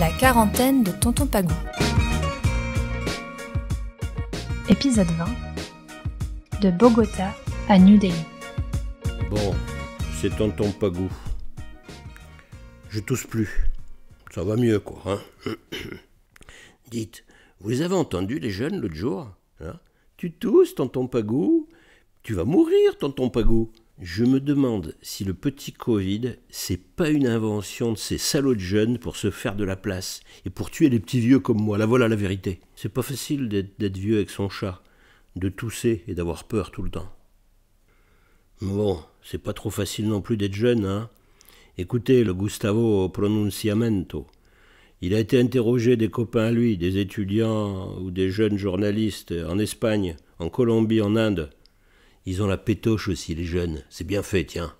La quarantaine de Tonton Pagou. Épisode 20. De Bogota à New Delhi. Bon, c'est Tonton Pagou. Je tousse plus. Ça va mieux, quoi, hein. Dites, vous les avez entendus, les jeunes, l'autre jour, hein? Tu tousses, Tonton Pagou? Tu vas mourir, Tonton Pagou. Je me demande si le petit Covid, c'est pas une invention de ces salauds de jeunes pour se faire de la place et pour tuer les petits vieux comme moi. Là, voilà la vérité. C'est pas facile d'être vieux avec son chat, de tousser et d'avoir peur tout le temps. Bon, c'est pas trop facile non plus d'être jeune, hein. Écoutez, le Gustavo Pronunciamento. Il a été interrogé des copains à lui, des étudiants ou des jeunes journalistes en Espagne, en Colombie, en Inde. Ils ont la pétoche aussi, les jeunes. C'est bien fait, tiens.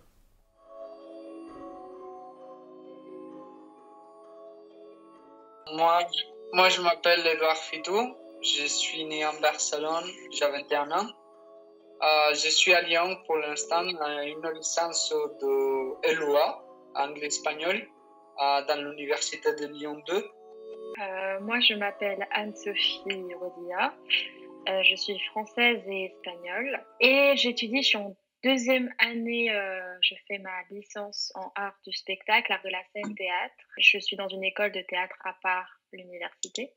Moi, je m'appelle Édouard Fitou. Je suis né en Barcelone. J'ai 21 ans. Je suis à Lyon pour l'instant, une licence de LOA, anglais-espagnol, dans l'université de Lyon 2. Moi, je m'appelle Anne-Sophie Rodia. Je suis française et espagnole. Et j'étudie, je suis en deuxième année, je fais ma licence en art du spectacle, art de la scène, théâtre. Je suis dans une école de théâtre à part l'université.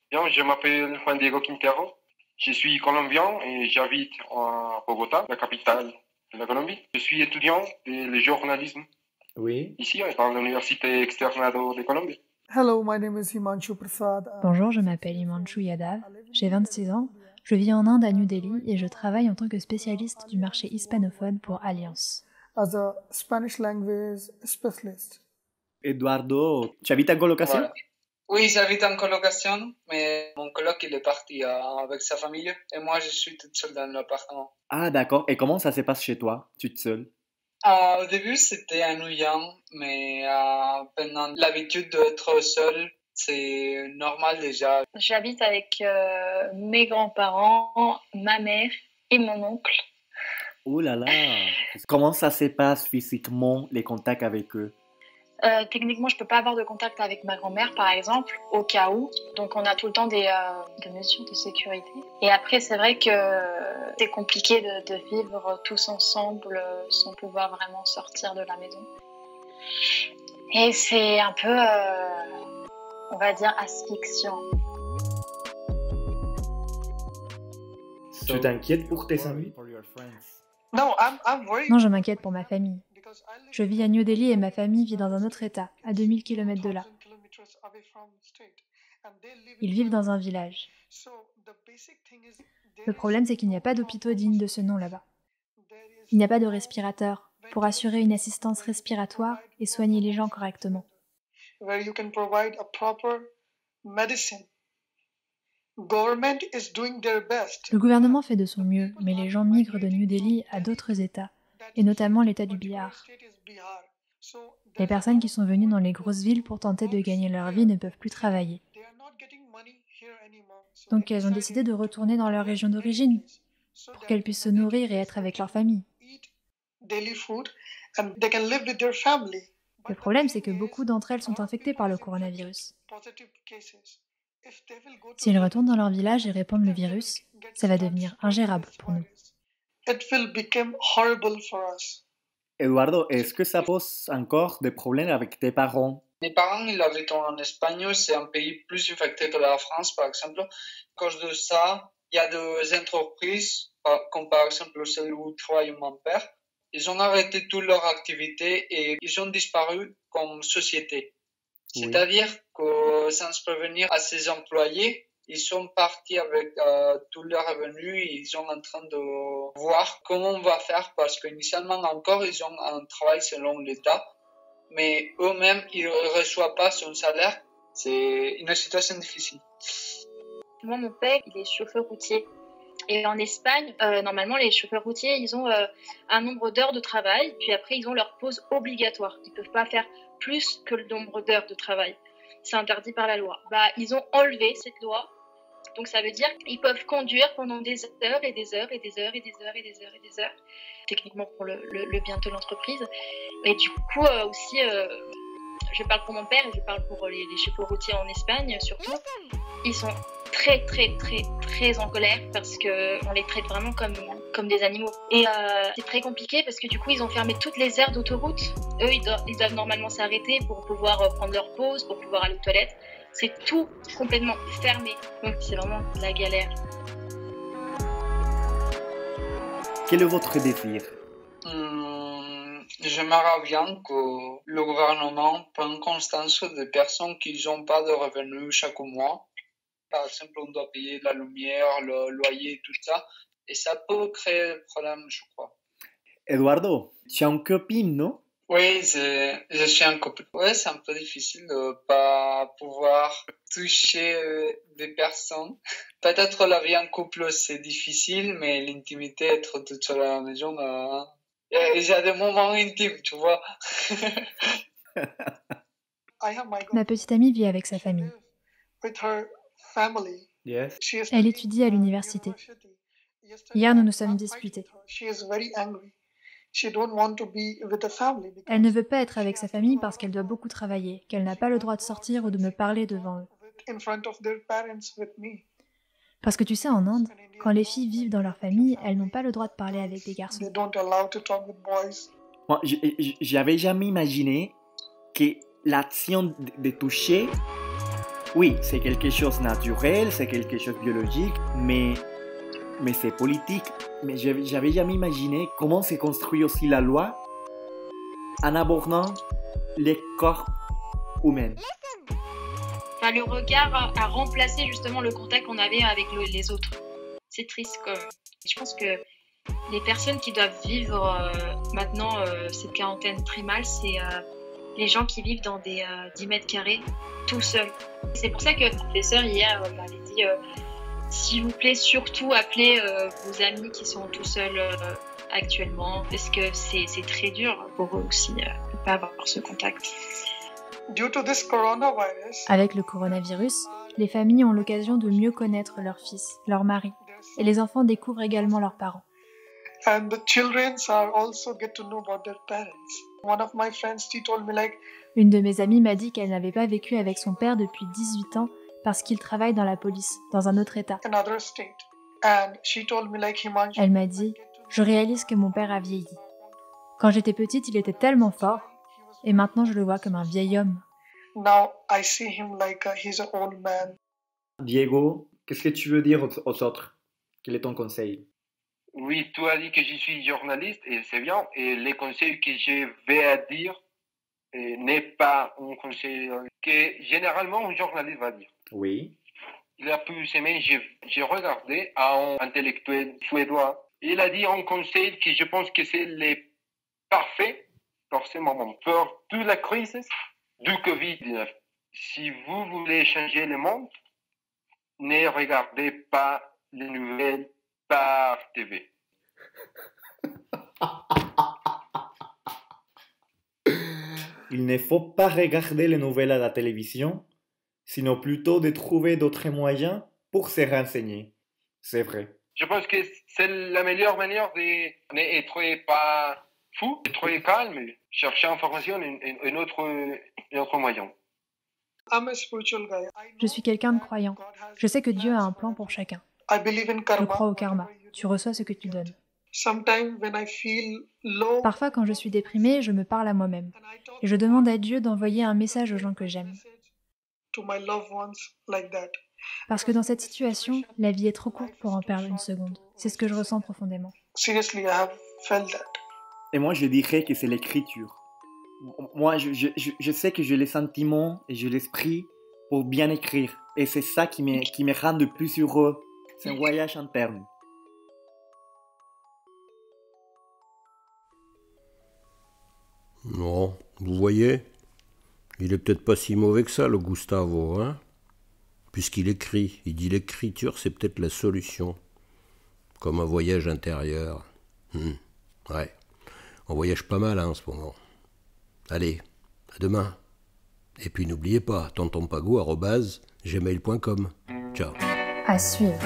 Bien, je m'appelle Juan Diego Quintero. Je suis colombien et j'habite à Bogota, la capitale de la Colombie. Je suis étudiant de journalisme ici, dans l'université Externado de Colombie. Hello, my name is Himanshu Prasad. Bonjour, je m'appelle Himanshu Yadav, j'ai 26 ans, je vis en Inde à New Delhi et je travaille en tant que spécialiste du marché hispanophone pour Allianz. As a Spanish language specialist. Eduardo, tu habites en colocation? Voilà. Oui, j'habite en colocation, mais mon coloc il est parti avec sa famille et moi je suis toute seule dans l'appartement. Ah d'accord, et comment ça se passe chez toi, toute seule? Au début c'était ennuyant, mais pendant l'habitude d'être seule, c'est normal déjà. J'habite avec mes grands-parents, ma mère et mon oncle. Oh là là! Comment ça se passe physiquement, les contacts avec eux? Techniquement, je peux pas avoir de contact avec ma grand-mère, par exemple, au cas où. Donc, on a tout le temps des mesures de sécurité. Et après, c'est vrai que c'est compliqué de vivre tous ensemble sans pouvoir vraiment sortir de la maison. Et c'est un peu, on va dire, asphyxiant. Tu t'inquiètes pour tes amis? Non, je m'inquiète pour ma famille. Je vis à New Delhi et ma famille vit dans un autre état, à 2000 km de là. Ils vivent dans un village. Le problème, c'est qu'il n'y a pas d'hôpitaux dignes de ce nom là-bas. Il n'y a pas de respirateur pour assurer une assistance respiratoire et soigner les gens correctement. Le gouvernement fait de son mieux, mais les gens migrent de New Delhi à d'autres États, et notamment l'État du Bihar. Les personnes qui sont venues dans les grosses villes pour tenter de gagner leur vie ne peuvent plus travailler. Donc elles ont décidé de retourner dans leur région d'origine, pour qu'elles puissent se nourrir et être avec leur famille. Le problème, c'est que beaucoup d'entre elles sont infectées par le coronavirus. S'ils retournent dans leur village et répandent le virus, ça va devenir ingérable pour nous. Eduardo, est-ce que ça pose encore des problèmes avec tes parents? Mes parents, ils habitent en Espagne, c'est un pays plus infecté que la France, par exemple. À cause de ça, il y a des entreprises, comme par exemple celle où travaille mon père. Ils ont arrêté toute leur activité et ils ont disparu comme société. Oui. C'est-à-dire que sans prévenir à ses employés, ils sont partis avec tous leurs revenus et ils sont en train de voir comment on va faire parce qu'initialement encore, ils ont un travail selon l'État, mais eux-mêmes, ils ne reçoivent pas son salaire. C'est une situation difficile. Moi, mon père, il est chauffeur routier. Et en Espagne, normalement, les chauffeurs routiers, ils ont un nombre d'heures de travail, puis après, ils ont leur pause obligatoire. Ils ne peuvent pas faire plus que le nombre d'heures de travail. C'est interdit par la loi. Ils ont enlevé cette loi. Donc ça veut dire qu'ils peuvent conduire pendant des heures et des heures et des heures et des heures et des heures et des heures, techniquement pour le bien de l'entreprise. Et du coup aussi, je parle pour mon père et je parle pour les chauffeurs routiers en Espagne surtout, ils sont très en colère parce qu'on les traite vraiment comme des animaux. Et c'est très compliqué parce que du coup ils ont fermé toutes les aires d'autoroute. Eux ils doivent normalement s'arrêter pour pouvoir prendre leur pause, pour pouvoir aller aux toilettes. C'est tout complètement fermé. Donc c'est vraiment la galère. Quel est votre désir? J'aimerais bien que le gouvernement prenne conscience des personnes qui n'ont pas de revenus chaque mois. Par exemple, on doit payer la lumière, le loyer, tout ça. Et ça peut créer des problèmes, je crois. Eduardo, tu as une copine, non? Oui, je suis un couple. Oui, c'est un peu difficile de pas pouvoir toucher des personnes. Peut-être la vie en couple, c'est difficile, mais l'intimité, être toute seule à la maison, j'ai des moments intimes, tu vois. Ma petite amie vit avec sa famille. Yes. Elle étudie à l'université. Hier, nous nous sommes disputés. Elle ne veut pas être avec sa famille parce qu'elle doit beaucoup travailler, qu'elle n'a pas le droit de sortir ou de me parler devant eux. Parce que tu sais, en Inde, quand les filles vivent dans leur famille, elles n'ont pas le droit de parler avec des garçons. Moi, j'avais jamais imaginé que l'action de toucher, oui, c'est quelque chose de naturel, c'est quelque chose de biologique, mais c'est politique. Mais j'avais jamais imaginé comment se construit aussi la loi en abordant les corps humains. Enfin, le regard a remplacé justement le contact qu'on avait avec les autres. C'est triste quand même. Je pense que les personnes qui doivent vivre maintenant cette quarantaine très mal, c'est les gens qui vivent dans des 10 mètres carrés tout seuls. C'est pour ça que le professeur hier m'avait dit s'il vous plaît, surtout appelez vos amis qui sont tout seuls actuellement, parce que c'est très dur pour eux aussi de ne pas avoir ce contact. Avec le coronavirus, les familles ont l'occasion de mieux connaître leurs fils, leurs maris, et les enfants découvrent également leurs parents. Une de mes amies m'a dit qu'elle n'avait pas vécu avec son père depuis 18 ans parce qu'il travaille dans la police, dans un autre état. Elle m'a dit « Je réalise que mon père a vieilli. Quand j'étais petite, il était tellement fort, et maintenant je le vois comme un vieil homme. » Diego, qu'est-ce que tu veux dire aux autres? Quel est ton conseil? Oui, tu as dit que je suis journaliste et c'est bien. Et les conseils que je vais dire n'est pas un conseil que généralement un journaliste va dire. Oui. Il y a plusieurs semaines, j'ai regardé un intellectuel suédois. Il a dit un conseil que je pense que c'est le parfait pour ce moment, pour toute la crise du Covid-19. Si vous voulez changer le monde, ne regardez pas les nouvelles par TV. Il ne faut pas regarder les nouvelles à la télévision, sinon plutôt de trouver d'autres moyens pour se renseigner. C'est vrai. Je pense que c'est la meilleure manière d'être pas fou, être calme, chercher l'information un autre moyen. Je suis quelqu'un de croyant. Je sais que Dieu a un plan pour chacun. Je crois au karma. Tu reçois ce que tu donnes. Parfois, quand je suis déprimée, je me parle à moi-même. Et je demande à Dieu d'envoyer un message aux gens que j'aime. Parce que dans cette situation, la vie est trop courte pour en perdre une seconde. C'est ce que je ressens profondément. Et moi, je dirais que c'est l'écriture. Moi, je sais que j'ai les sentiments et j'ai l'esprit pour bien écrire. Et c'est ça qui me rend le plus heureux. C'est un voyage interne. Non, vous voyez, il est peut-être pas si mauvais que ça, le Gustavo, hein? Puisqu'il écrit, il dit l'écriture, c'est peut-être la solution. Comme un voyage intérieur. Ouais, on voyage pas mal en ce moment. Allez, à demain. Et puis n'oubliez pas, tontonpagou@gmail.com. Ciao. À suivre.